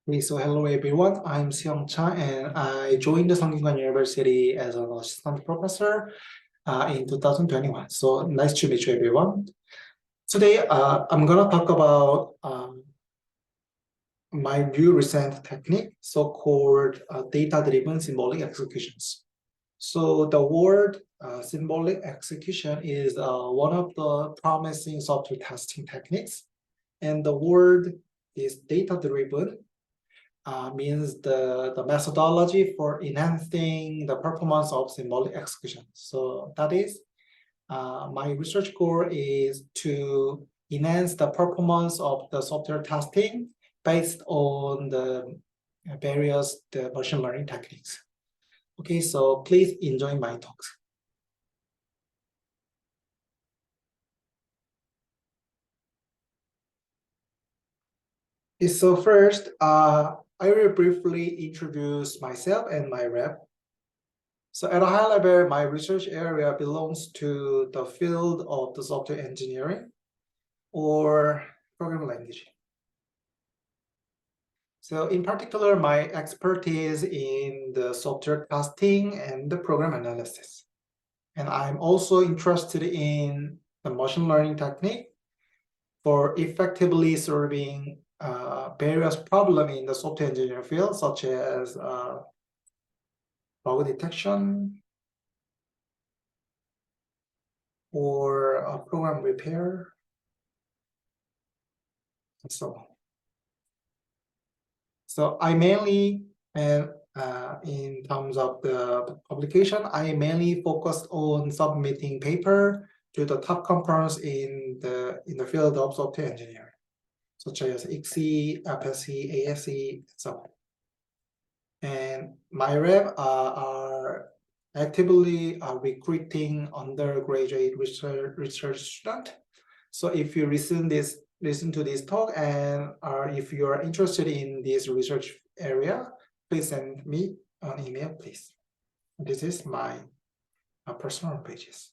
Okay, so hello everyone, I'm Seong Cha and I joined the Sungkyunkwan University as an assistant professor in 2021. So nice to meet you everyone. Today I'm gonna talk about my new recent technique, so-called data-driven symbolic executions. So the word symbolic execution is one of the promising software testing techniques, and the word is data-driven. Means the methodology for enhancing the performance of symbolic execution. So that is, my research goal is to enhance the performance of the software testing based on the various machine learning techniques. Okay, so please enjoy my talks. Okay, so first, I will briefly introduce myself and my rep. So at a high level, my research area belongs to the field of the software engineering or programming language. So in particular, my expertise in the software testing and the program analysis. And I'm also interested in the machine learning technique for effectively solving various problems in the software engineering field, such as bug detection, or program repair, and so on. So I mainly, and in terms of the publication, I mainly focused on submitting paper to the top conference in the field of software engineering, such as ICSE, FSE, ASE, and so on. And my rep are actively recruiting undergraduate research student. So if you listen to this talk, and if you are interested in this research area, please send me an email, please. This is my personal pages.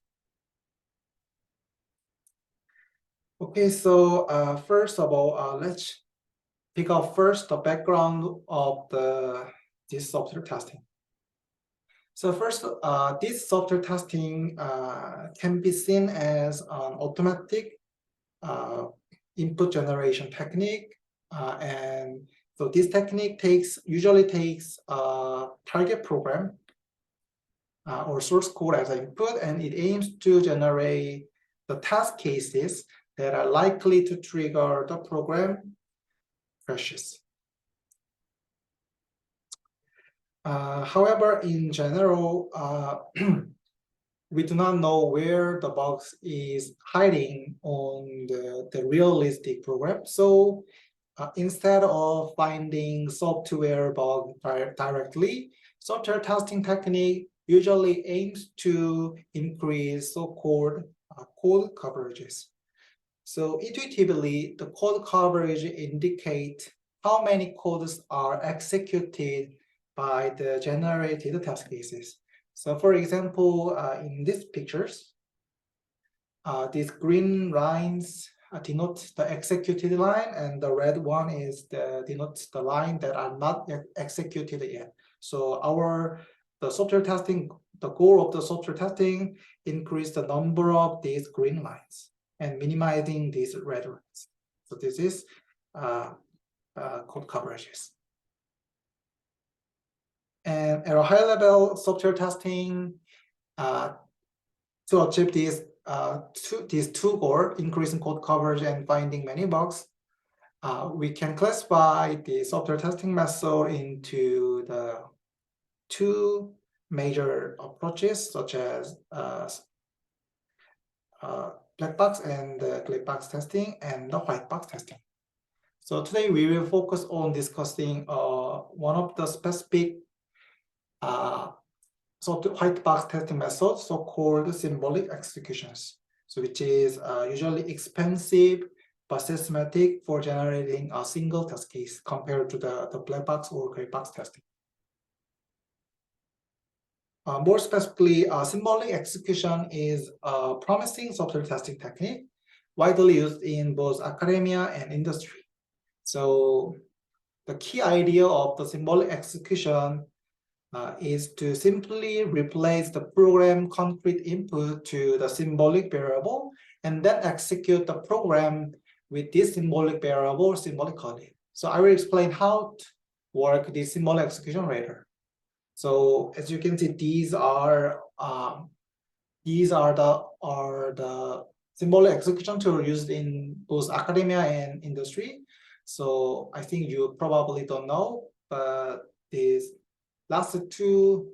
Okay, so first of all, let's pick up first the background of this software testing. So first, this software testing can be seen as an automatic input generation technique, and so this technique usually takes a target program or source code as an input, and it aims to generate the test cases that are likely to trigger the program crashes. However, in general, we do not know where the bugs is hiding on the realistic program. So instead of finding software bug directly, software testing technique usually aims to increase so-called code coverages. So intuitively, the code coverage indicates how many codes are executed by the generated test cases. So for example, in these pictures, these green lines denote the executed line, and the red one denotes the line that are not yet executed yet. So the goal of the software testing increase the number of these green lines and minimizing these red lines. So this is code coverages. And at a high level, software testing to achieve these two goals, increasing code coverage and finding many bugs, we can classify the software testing method into the two major approaches, such as black box and gray box testing and the white box testing. So today we will focus on discussing one of the specific white box testing methods, so-called symbolic executions, so which is usually expensive but systematic for generating a single test case compared to the black box or gray box testing. More specifically, symbolic execution is a promising software testing technique widely used in both academia and industry. So The key idea of the symbolic execution is to simply replace the program concrete input to the symbolic variable and then execute the program with this symbolic variable symbolically. So I will explain how to work this symbolic execution later. So as you can see, these are the symbolic execution tools used in both academia and industry. So I think you probably don't know, but these last two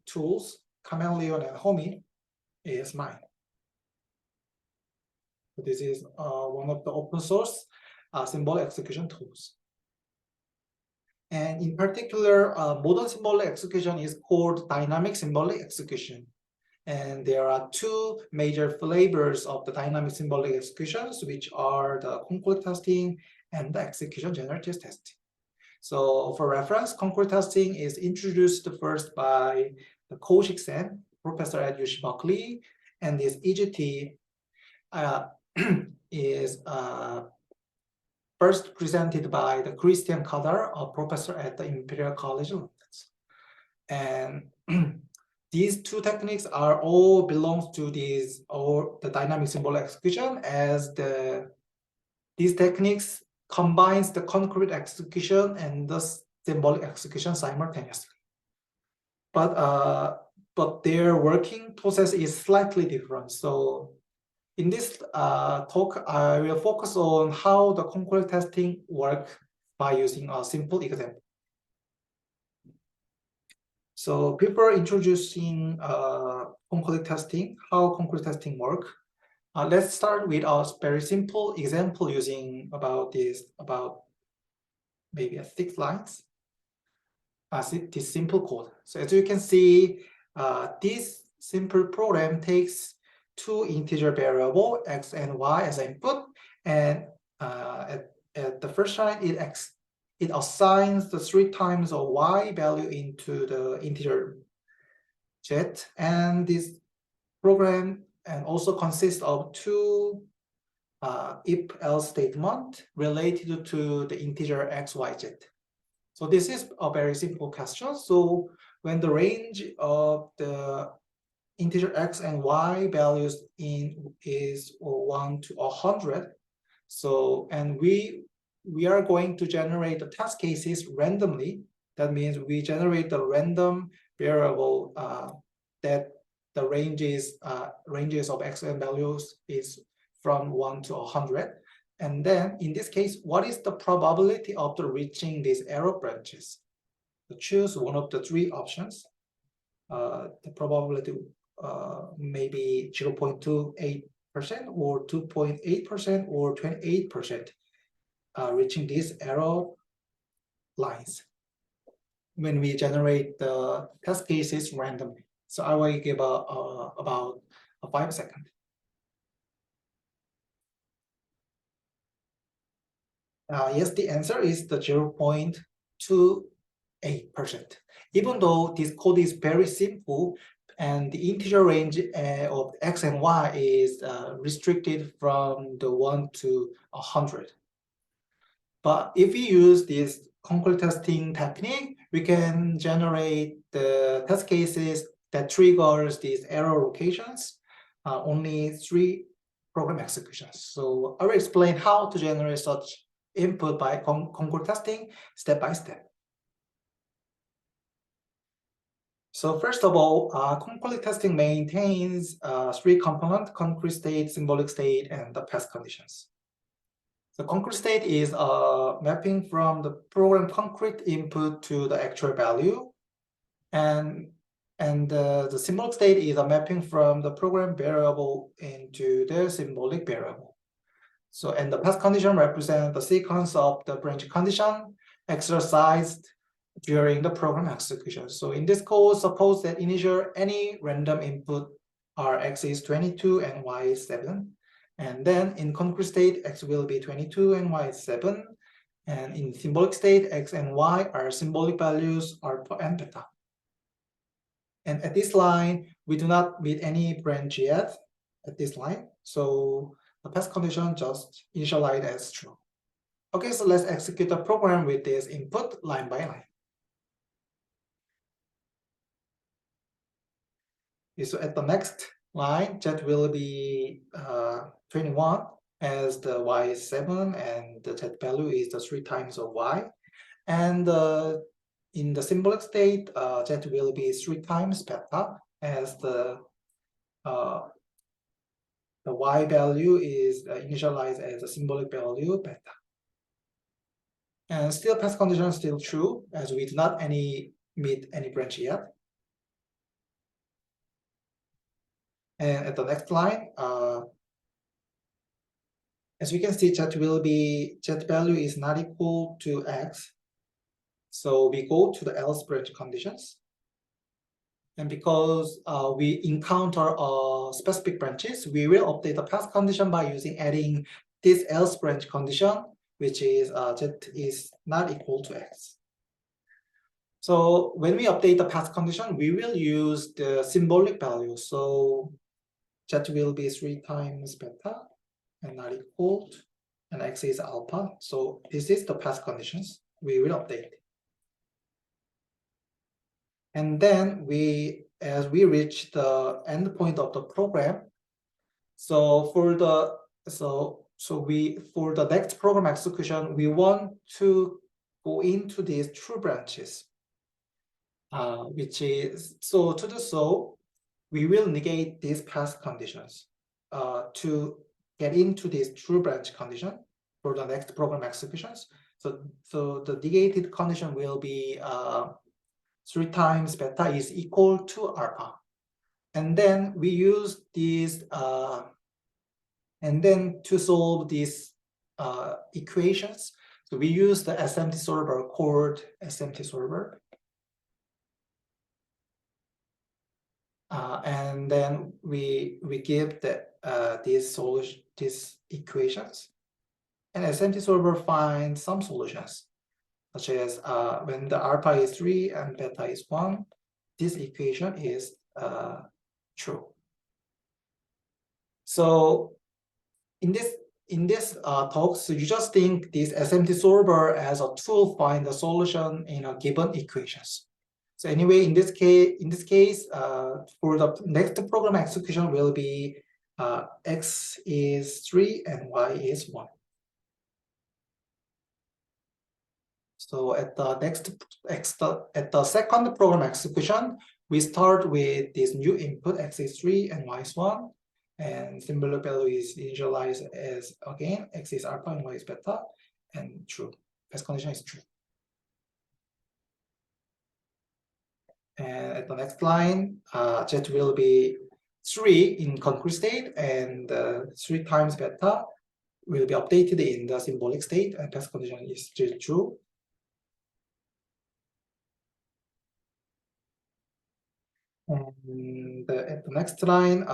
tools, Chameleon and Homey, is mine. This is one of the open source symbolic execution tools. And in particular, modern symbolic execution is called dynamic symbolic execution. And there are two major flavors of the dynamic symbolic executions, which are the concrete testing and the execution generative testing. So for reference, concrete testing is introduced first by the Giho실행, professor at UC Berkeley, and this EGT is first presented by the Christian Kadar, a professor at the Imperial College London. And these two techniques are all belongs to these or the dynamic symbolic execution, as these techniques combines the concrete execution and the symbolic execution simultaneously. But their working process is slightly different. So in this talk, I will focus on how the concrete testing work by using a simple example. So before introducing concrete testing, how concrete testing work, let's start with a very simple example using about maybe 6 lines. This simple code. So as you can see, this simple program takes two integer variable x and y as input, and at the first line it assigns the 3 times of y value into the integer z, and this program and also consists of two if-else statement related to the integer x, y, z. So this is a very simple question. So when the range of the integer x and y values is 1 to 100, so and we are going to generate the test cases randomly. That means we generate the random variable that the ranges of x and values is from 1 to 100. And then in this case, what is the probability of the reaching these error branches? So choose one of the 3 options. The probability may be 0.28% or 2.8% or 28% reaching these error lines when we generate the test cases randomly. So I will give about 5 seconds. Yes, the answer is the 0.28%. Even though this code is very simple and the integer range of x and y is restricted from the 1 to 100. But if we use this concrete testing technique, we can generate the test cases that triggers these error locations, only 3 program executions. So I will explain how to generate such input by concrete testing step by step. So first of all, concrete testing maintains 3 components: concrete state, symbolic state, and the path conditions. The concrete state is a mapping from the program concrete input to the actual value, and the symbolic state is a mapping from the program variable into the symbolic variable. So, and the path condition represent the sequence of the branch condition exercised during the program execution. So in this code, suppose that initial any random input are x is 22 and y is 7. And then in concrete state, x will be 22 and y is 7. And in symbolic state, x and y are symbolic values alpha and beta. And at this line, we do not meet any branch yet at this line. So the path condition just initialized as true. Okay, so let's execute the program with this input line by line. Okay, so at the next line, Z will be 21 as the Y is 7 and the Z value is the 3 times of Y. And in the symbolic state, Z will be 3 times beta as the Y value is initialized as a symbolic value beta. And still pass condition is still true as we do not meet any branch yet. And at the next line, as we can see, Z value is not equal to X. So we go to the else branch conditions. And because we encounter specific branches, we will update the pass condition by adding this else branch condition, which is Z is not equal to X. So when we update the pass condition, we will use the symbolic value. So Z will be 3 times beta and not equal to, and X is alpha. So this is the pass conditions we will update. And then as we reach the end point of the program, so for the next program execution, we want to go into these true branches, which is so to do so, we will negate these pass conditions to get into this true branch condition for the next program executions. So the negated condition will be 3 times beta is equal to alpha. And then we use these, and then to solve these equations, so we use the SMT solver called SMT solver. And then we give these equations, and SMT solver finds some solutions, such as when the alpha is 3 and beta is 1, this equation is true. So in this talk, so you just think this SMT solver as a tool find the solution in a given equations. So anyway, in this case, for the next program execution will be X is 3 and Y is 1. So at the second program execution, we start with this new input X is 3 and Y is 1, and symbolic value is initialized as again X is alpha and Y is beta, and true. Pass condition is true. And at the next line, Z will be 3 in concrete state, and 3 times beta will be updated in the symbolic state, and pass condition is still true. And at the next line,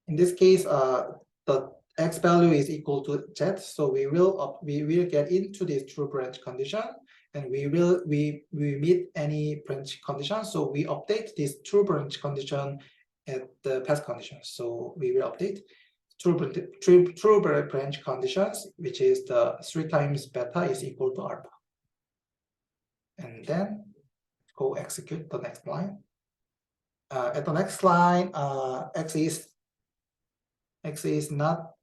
in this case, the X value is equal to Z, so we will get into this true branch condition, and we meet any branch condition, so we update this true branch condition at the pass condition. So we will update true branch conditions, which is the 3 times beta is equal to alpha, and then go execute the next line. At the next line, X is not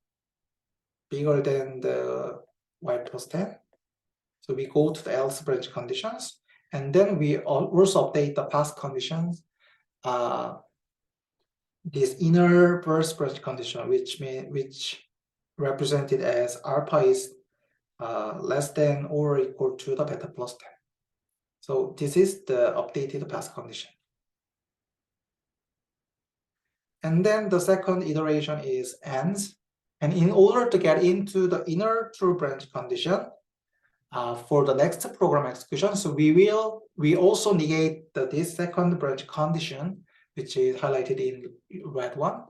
bigger than the Y plus 10. So we go to the else branch conditions, and then we also update the pass conditions, this inner first branch condition, which represented as alpha is less than or equal to the beta plus 10. So this is the updated pass condition. And then the second iteration is ends. And in order to get into the inner true branch condition for the next program execution, so we also negate this second branch condition, which is highlighted in red one.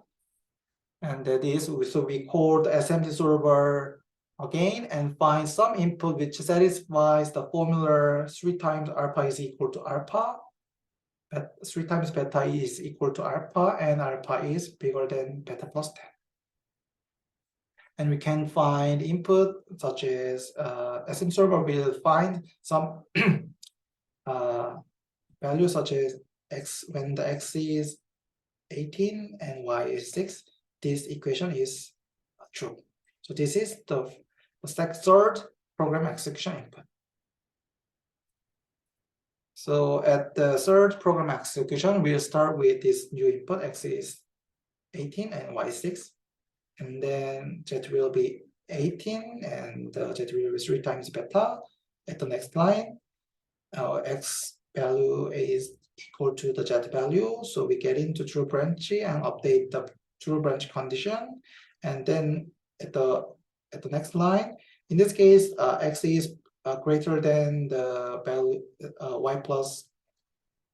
And that is, so we call the SMT solver again and find some input which satisfies the formula 3 times alpha is equal to alpha. 3 times beta is equal to alpha, and alpha is bigger than beta plus 10. and we can find input such as SM server will find some value such as x when the x is 18 and y is 6. This equation is true. So this is the third program execution input. So at the third program execution, we'll start with this new input, x is 18 and y is 6. And then z will be 18 and z will be 3 times beta. At the next line, our x value is equal to the z value. So we get into true branch and update the true branch condition. And then at the next line, in this case, x is greater than the value y plus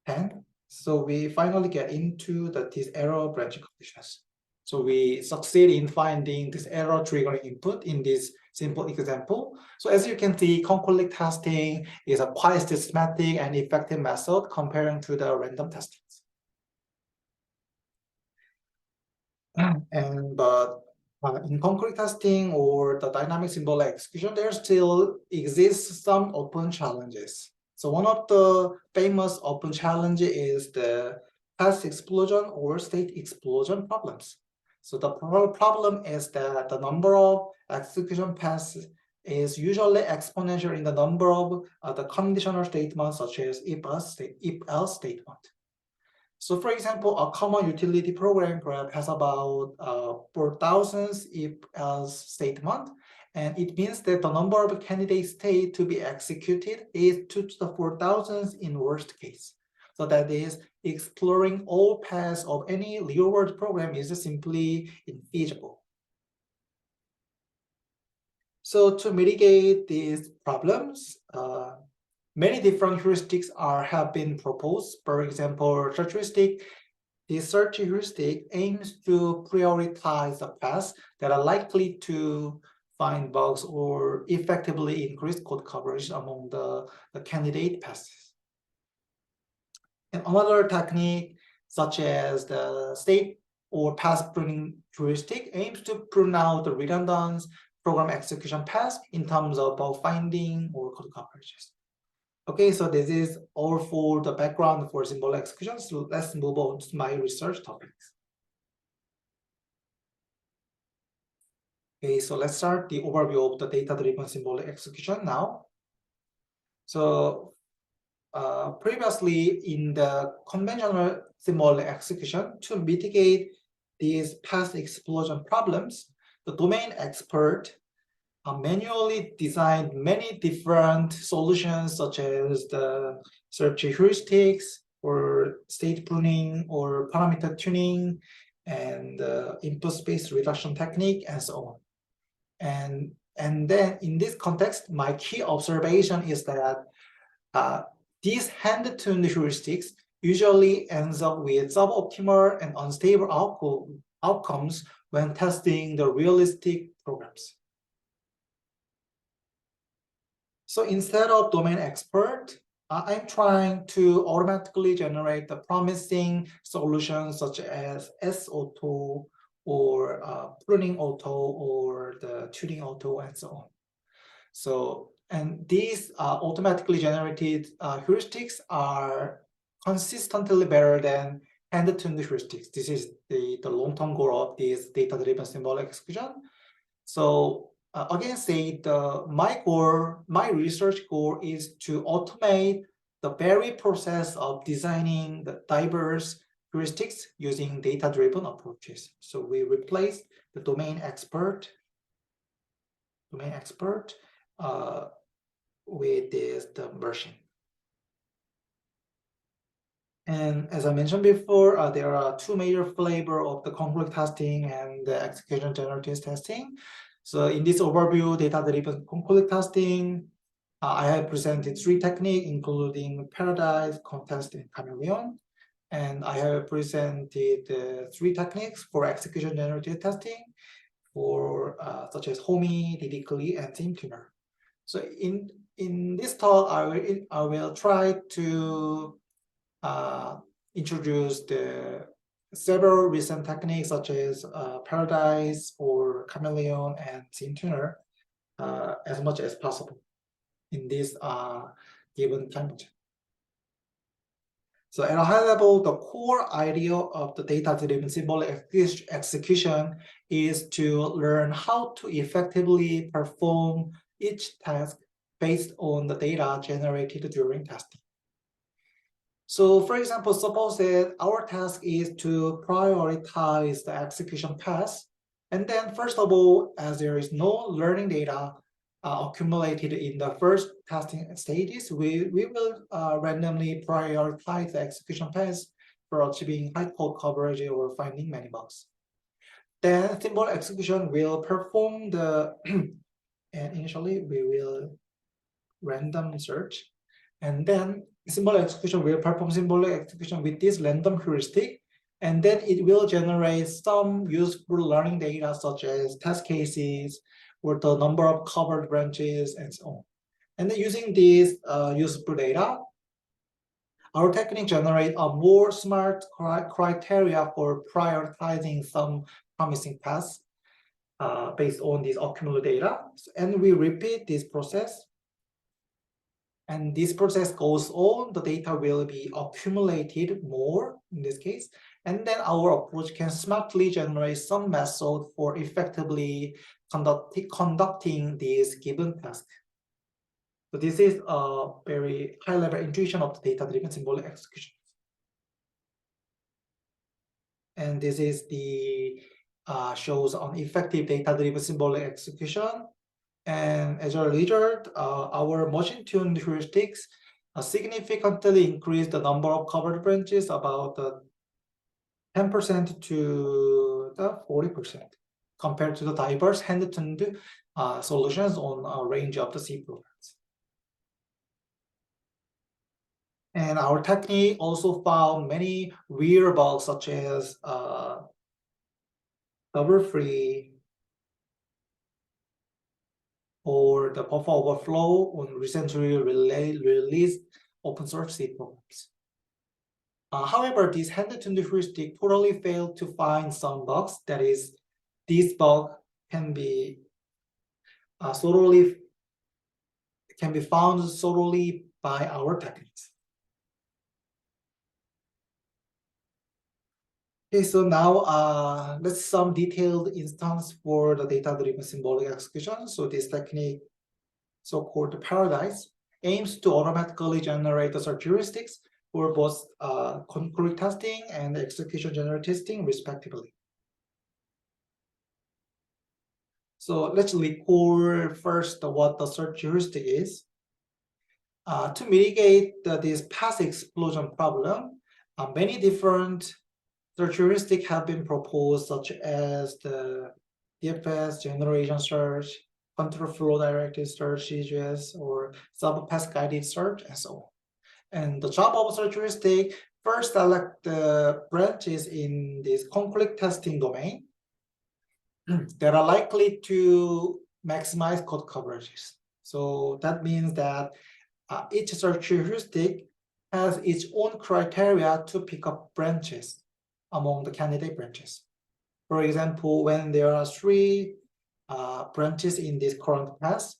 10. So we finally get into this error branch conditions. So we succeed in finding this error triggering input in this simple example. So as you can see, concurrent testing is a quite systematic and effective method comparing to the random testing. But in concrete testing or the dynamic symbol execution, there still exists some open challenges. So one of the famous open challenges is the path explosion or state explosion problems. So the problem is that the number of execution paths is usually exponential in the number of the conditional statements such as if-else statement. So for example, a common utility program graph has about 4,000 if-else statement, and it means that the number of candidate state to be executed is 2 to the 4,000 in worst case. So that is, exploring all paths of any real-world program is simply infeasible. So to mitigate these problems, many different heuristics have been proposed. For example, the search heuristic aims to prioritize the paths that are likely to find bugs or effectively increase code coverage among the candidate paths. And another technique, such as the state or path pruning heuristic, aims to prune out the redundant program execution paths in terms of bug finding or code coverages. Okay, so this is all for the background for symbol execution. So let's move on to my research topics. Okay, so let's start the overview of the data-driven symbol execution now. So previously in the conventional symbol execution, to mitigate these path explosion problems, the domain expert manually designed many different solutions, such as the search heuristics or state pruning or parameter tuning and input space reduction technique and so on. And then in this context, my key observation is that these hand-tuned heuristics usually ends up with suboptimal and unstable outcomes when testing the realistic programs. So instead of domain expert, I'm trying to automatically generate the promising solutions such as S-Auto or pruning auto or the tuning auto and so on. So, and these automatically generated heuristics are consistently better than hand-tuned heuristics. This is the long-term goal of this data-driven symbol execution. So again, my research goal is to automate the very process of designing the diverse heuristics using data-driven approaches. So we replace the domain expert with the version. And as I mentioned before, there are two major flavors of the concurrent testing and the execution generative testing. So in this overview, data-driven concurrent testing, I have presented 3 techniques, including Paradise, Contest, and Chameleon. And I have presented 3 techniques for execution generative testing, for such as Homey, Didically, and TeamTuner. So in this talk, I will try to introduce the several recent techniques such as Paradise or Chameleon and Scene Tuner as much as possible in this given time budget. So at a high level, the core idea of the data-driven symbolic execution is to learn how to effectively perform each task based on the data generated during testing. So for example, suppose that our task is to prioritize the execution path. And then first of all, as there is no learning data accumulated in the first testing stages, we will randomly prioritize the execution paths for achieving high code coverage or finding many bugs. Then symbol execution will perform the, and initially we will random search, and then symbol execution will perform symbolic execution with this random heuristic, and then it will generate some useful learning data such as test cases or the number of covered branches and so on. And then using these useful data, our technique generate a more smart criteria for prioritizing some promising paths based on this accumulated data. And we repeat this process. And this process goes on, the data will be accumulated more in this case. And then our approach can smartly generate some method for effectively conducting this given task. So this is a very high-level intuition of the data-driven symbolic execution. And this is the shows on effective data-driven symbolic execution. And as a result, our machine-tuned heuristics significantly increase the number of covered branches about 10% to the 40% compared to the diverse hand-tuned solutions on a range of the C programs. And our technique also found many rare bugs such as double free or the buffer overflow on recently released open source C programs. However, this hand-tuned heuristic totally failed to find some bugs. That is, this bug can be found solely by our techniques. Okay, so now let's some detailed instance for the data-driven symbolic execution. So this technique, so-called Paradise, aims to automatically generate the search heuristics for both concurrent testing and execution generated testing, respectively. So let's recall first what the search heuristic is. To mitigate this path explosion problem, many different search heuristics have been proposed, such as the DFS, generation search, control flow directed search, CGS, or sub-path guided search, and so on. And the job of search heuristic first select the branches in this conflict testing domain that are likely to maximize code coverages. So that means that each search heuristic has its own criteria to pick up branches among the candidate branches. For example, when there are 3 branches in this current path,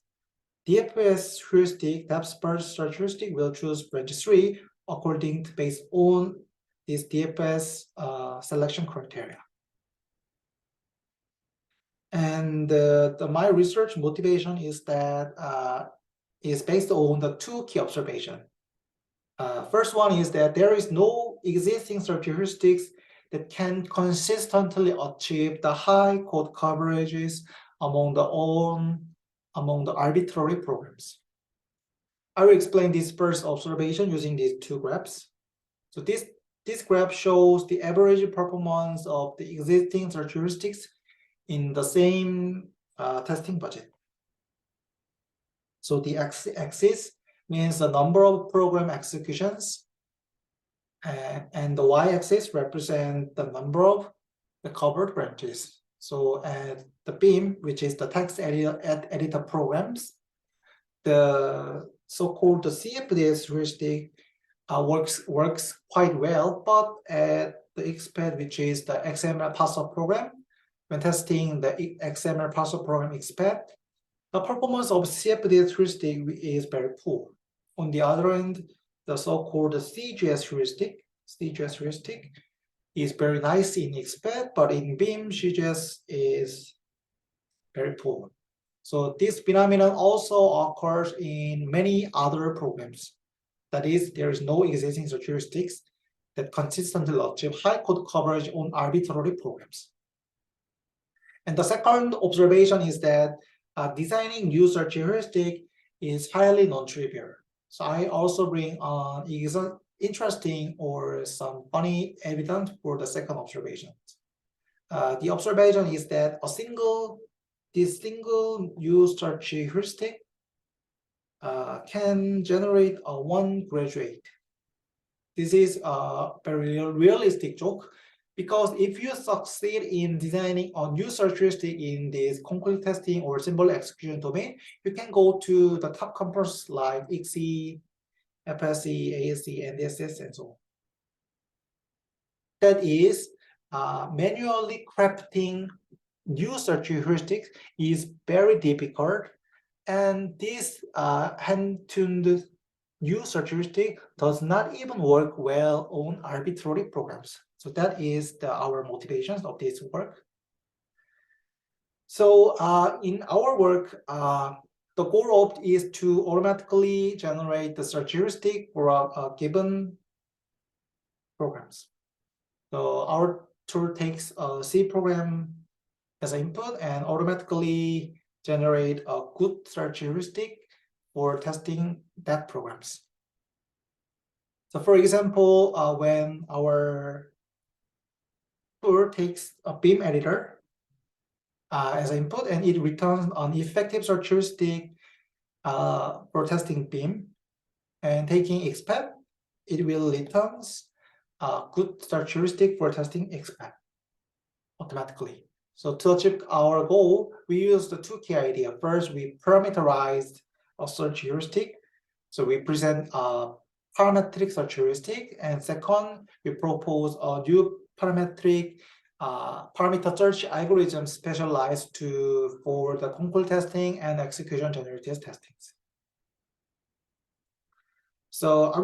DFS heuristic, depth first search heuristic, will choose branch 3 according to based on this DFS selection criteria. And my research motivation is that is based on the 2 key observations. First one is that there is no existing search heuristics that can consistently achieve the high code coverages among the arbitrary programs. I will explain this first observation using these 2 graphs. So this graph shows the average performance of the existing search heuristics in the same testing budget. So the x-axis means the number of program executions, and the y-axis represents the number of the covered branches. So at the beam, which is the text editor programs, the so-called the CFDS heuristic works quite well, but at the XPath, which is the XML parser program, when testing the XML parser program XPath, the performance of CFD heuristic is very poor. On the other end, the so-called CGS heuristic is very nice in XPath, but in BIM, CGS is very poor. So this phenomenon also occurs in many other programs. That is, there is no existing search heuristics that consistently achieve high code coverage on arbitrary programs. And the second observation is that designing new search heuristic is highly non-trivial. So I also bring on interesting or some funny evidence for the second observation. The observation is that this single new search heuristic can generate one graduate. This is a very realistic joke, because if you succeed in designing a new search heuristic in this concrete testing or symbol execution domain, you can go to the top companies like XE, FSE, ASE, NDSS, and so on. That is, manually crafting new search heuristics is very difficult, and this hand-tuned new search heuristic does not even work well on arbitrary programs. So that is our motivations of this work. So in our work, the goal is to automatically generate the search heuristic for a given programs. So our tool takes a C program as an input and automatically generate a good search heuristic for testing that programs. So for example, when our tool takes a BIM editor as an input and it returns an effective search heuristic for testing BIM, and taking XPath, it will return a good search heuristic for testing XPath automatically. So to achieve our goal, we use the two key ideas. First, we parameterized a search heuristic. So we present a parametric search heuristic. And second, we propose a new parametric parameter search algorithm specialized for the concrete testing and execution generative testings. So I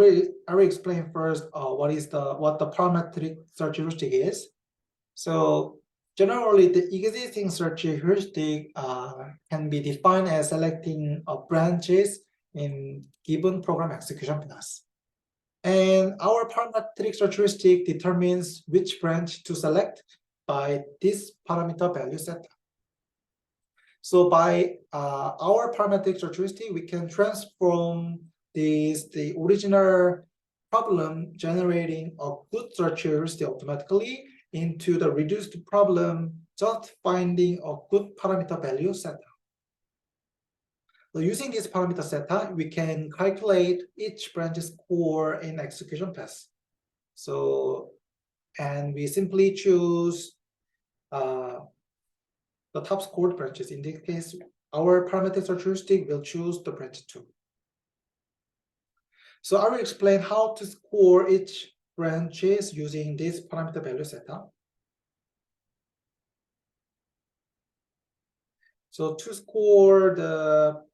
will explain first what the parametric search heuristic is. So generally, the existing search heuristic can be defined as selecting branches in given program execution paths. And our parametric search heuristic determines which branch to select by this parameter value set. So by our parametric search heuristic, we can transform the original problem generating a good search heuristic automatically into the reduced problem just finding a good parameter value set. So using this parameter set, we can calculate each branch's score in execution path. So, and we simply choose the top scored branches. In this case, our parametric search heuristic will choose the branch 2. So I will explain how to score each branches using this parameter value setup. So to score the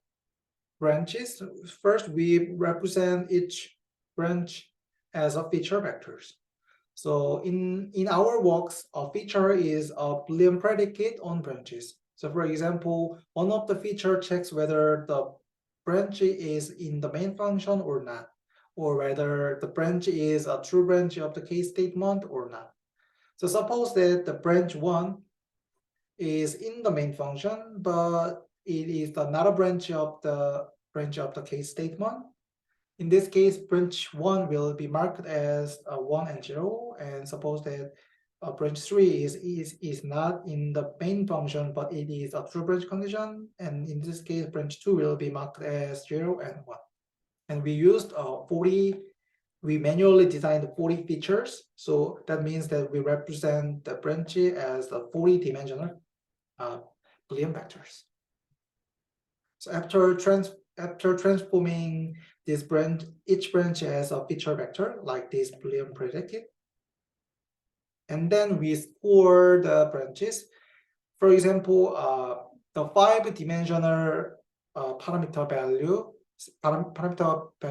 branches, first we represent each branch as a feature vectors. So in our works, a feature is a Boolean predicate on branches. So for example, one of the feature checks whether the branch is in the main function or not, or whether the branch is a true branch of the case statement or not. So suppose that the branch 1 is in the main function, but it is not a branch of the case statement. In this case, branch 1 will be marked as 1 and 0, and suppose that branch 3 is not in the main function, but it is a true branch condition, and in this case, branch 2 will be marked as 0 and 1. And we used we manually designed 40 features, so that means that we represent the branch as a 40-dimensional Boolean vectors. So after transforming this branch, each branch as a feature vector, like this Boolean predicate, and then we score the branches. For example, the 5-dimensional parameter value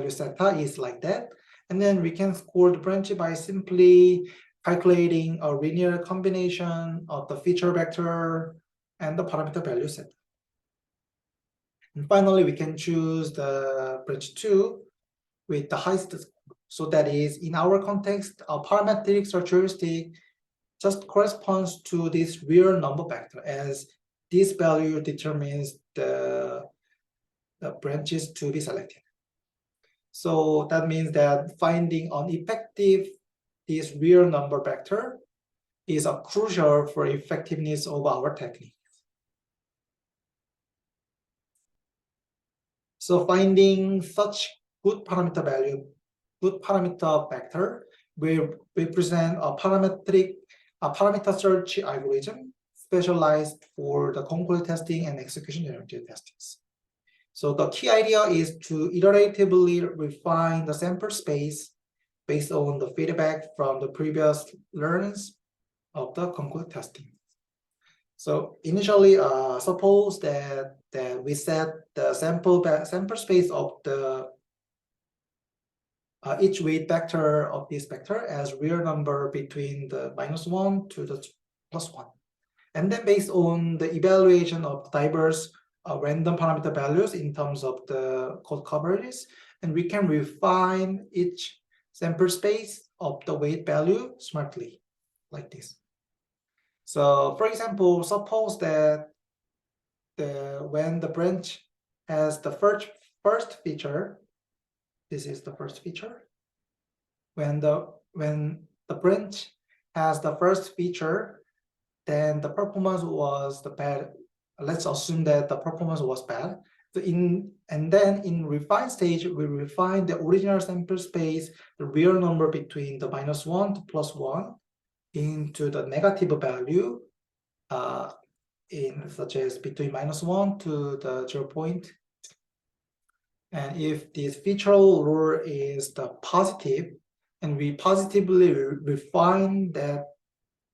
zeta is like that. And then we can score the branch by simply calculating a linear combination of the feature vector and the parameter value set. And finally, we can choose the branch 2 with the highest score. So that is, in our context, a parametric search heuristic just corresponds to this real number vector, as this value determines the branches to be selected. So that means that finding an effective this real number vector is a crucial for effectiveness of our technique. So finding such good parameter vector will represent a parameter search algorithm specialized for the concurrent testing and execution generative testings. So the key idea is to iteratively refine the sample space based on the feedback from the previous learnings of the concurrent testing. So initially, suppose that we set the sample space of the each weight vector of this vector as real number between the -1 to the +1. And then based on the evaluation of diverse random parameter values in terms of the code coverages, and we can refine each sample space of the weight value smartly, like this. So for example, suppose that when the branch has the first feature, this is the first feature. When the branch has the first feature, then the performance was bad. Let's assume that the performance was bad. So and then in refine stage, we refine the original sample space, the real number between the -1 to +1, into the negative value, in such as between -1 to the 0 point. And if this feature rule is the positive, and we positively refine that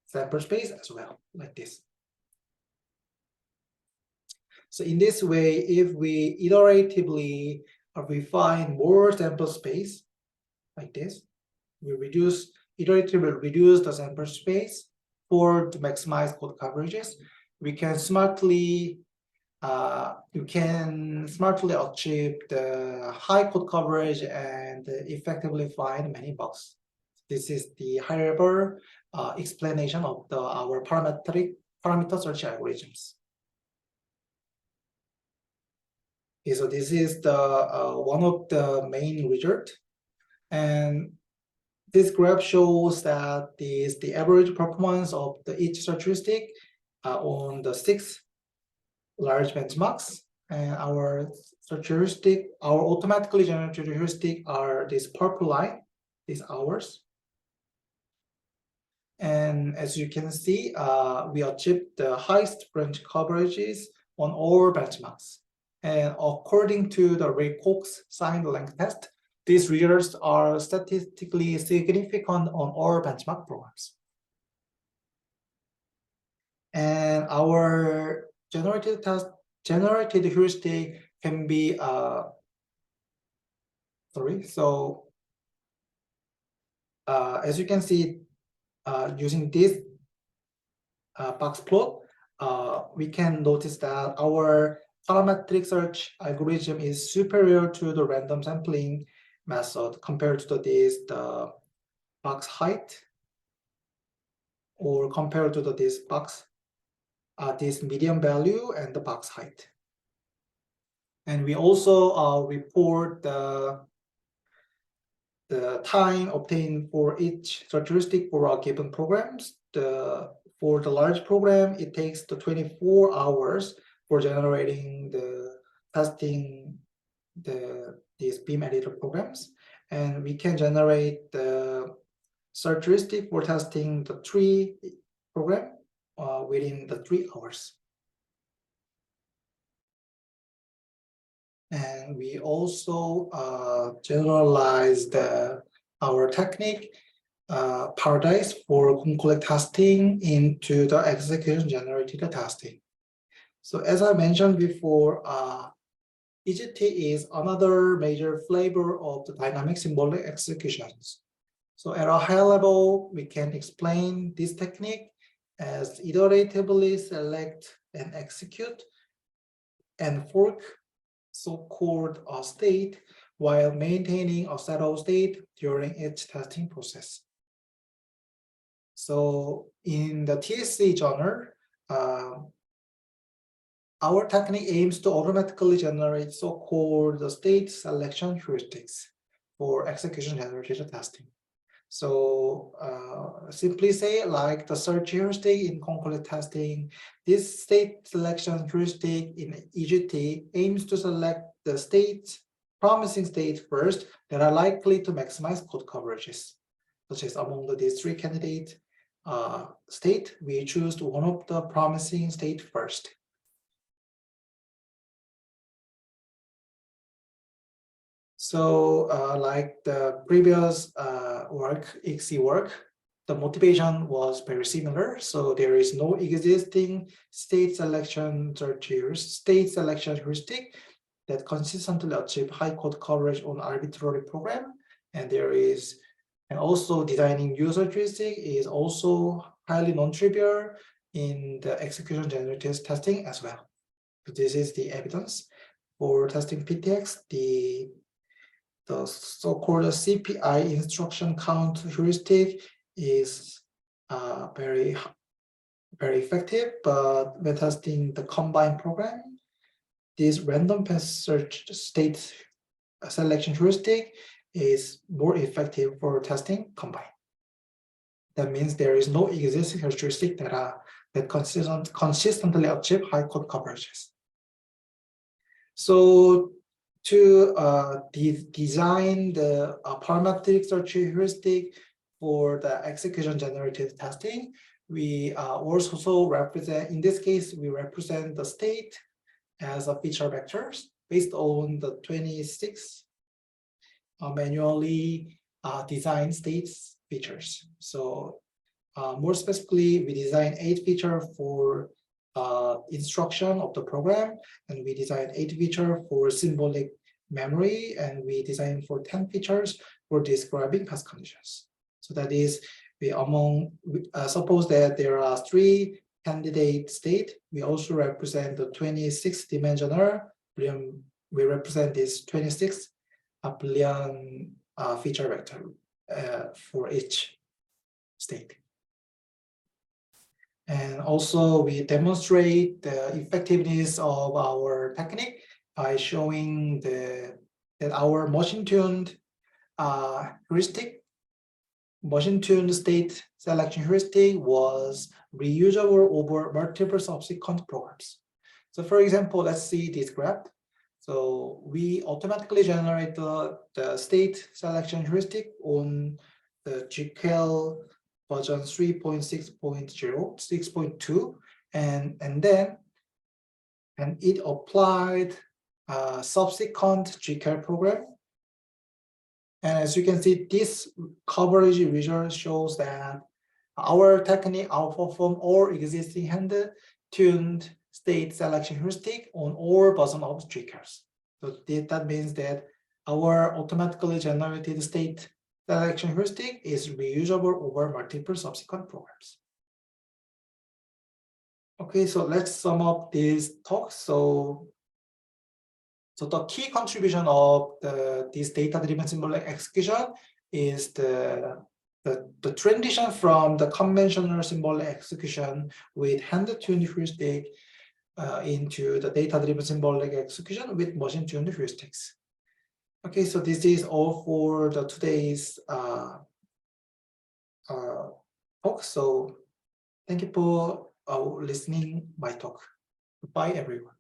sample space as well, like this. So in this way, if we iteratively refine more sample space, like this, we iteratively reduce the sample space for to maximize code coverages, we can smartly achieve the high code coverage and effectively find many bugs. This is the high-level explanation of our parameter search algorithms. Okay, so this is the one of the main result, and this graph shows that the average performance of each search heuristic on the 6 large benchmarks, and our search heuristic, our automatically generated heuristic are this purple line, these hours. And as you can see, we achieved the highest branch coverages on all benchmarks. And according to the Ray Cox signed length test, these results are statistically significant on all benchmark programs. And our generated heuristic can be as you can see, using this box plot, we can notice that our parametric search algorithm is superior to the random sampling method compared to the box height, or compared to this box, this median value and the box height. And we also report the time obtained for each search heuristic for our given programs. For the large program, it takes 24 hours for generating testing these beam editor programs, and we can generate the search heuristic for testing the 3 program within the 3 hours. And we also generalized our technique paradise for concurrent testing into the execution-generated testing. So as I mentioned before, EGT is another major flavor of the dynamic symbolic executions. So at a high level, we can explain this technique as iteratively select and execute and fork so-called state while maintaining a settled state during each testing process. So in the TSC genre, our technique aims to automatically generate so-called state selection heuristics for execution-generated testing. So simply say, like the search heuristic in concurrent testing, this state selection heuristic in EGT aims to select the promising states first that are likely to maximize code coverages, such as among these three candidate state, we choose one of the promising state first. So like the previous XC work, the motivation was very similar. So there is no existing state selection heuristic that consistently achieve high code coverage on arbitrary program. And also designing user heuristic is also highly non-trivial in the execution generated testing as well. So this is the evidence for testing PTX. The so-called CPI instruction count heuristic is very effective, but when testing the combined program, this random path search state selection heuristic is more effective for testing combined. That means there is no existing heuristic that consistently achieve high code coverages. So to design the parametric search heuristic for the execution generated testing, we also represent, in this case, we represent the state as a feature vectors based on the 26 manually designed states features. So more specifically, we design 8 features for instruction of the program, and we design 8 features for symbolic memory, and we design for 10 features for describing path conditions. So that is, suppose that there are 3 candidate state, we also represent the 26 dimensional Boolean. We represent this 26 Boolean feature vector for each state. And also we demonstrate the effectiveness of our technique by showing that our machine-tuned state selection heuristic was reusable over multiple subsequent programs. So for example, let's see this graph. So we automatically generate the state selection heuristic on the GCal version 3.6.0, 6.2, and it applied subsequent GCal program. And as you can see, this coverage result shows that our technique outperforms all existing hand-tuned state selection heuristic on all versions of GCals. So that means that our automatically generated state selection heuristic is reusable over multiple subsequent programs. Okay, so let's sum up this talk. So the key contribution of this data-driven symbolic execution is the transition from the conventional symbolic execution with hand-tuned heuristic into the data-driven symbolic execution with machine-tuned heuristics. Okay, so this is all for today's talk. So thank you for listening my talk. Bye, everyone.